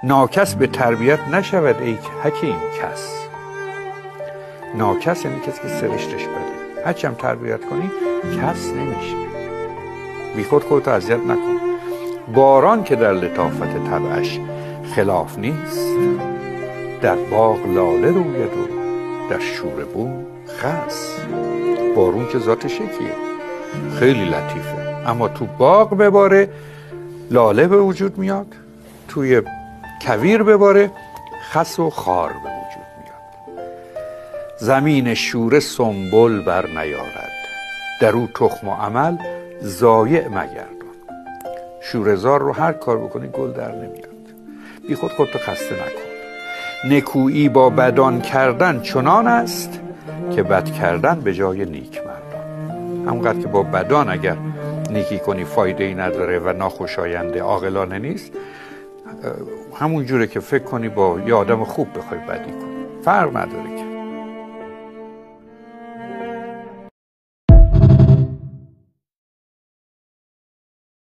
ناکس به تربیت نشود ای حکیم کس. ناکس یعنی کسی که سرشتش بده، هرچی هم تربیت کنی کس نمیشه. بی خود خودتو اذیت نکن. باران که در لطافت طبعش خلاف نیست، در باغ لاله روید و در شوره بوم خس. بارون که ذاتش یکیه، خیلی لطیفه، اما تو باغ بباره لاله به وجود میاد، توی کویر بباره خس و خار به وجود میاد. زمین شوره سنبل بر نیارد، در او تخم و عمل ضایع مگردان. شوره‌زار رو هر کار بکنی گل در نمیاد. بی خود خودتو خسته نکن. نکویی با بدان کردن چنان است که بد کردن به جای نیک مردان. همونقدر که با بدان اگر نیکی کنی فایده ای نداره و ناخوشاینده، عاقلانه نیست، همون جوره که فکر کنی با یه آدم خوب بخوای بدی کنی، فرق نداره که.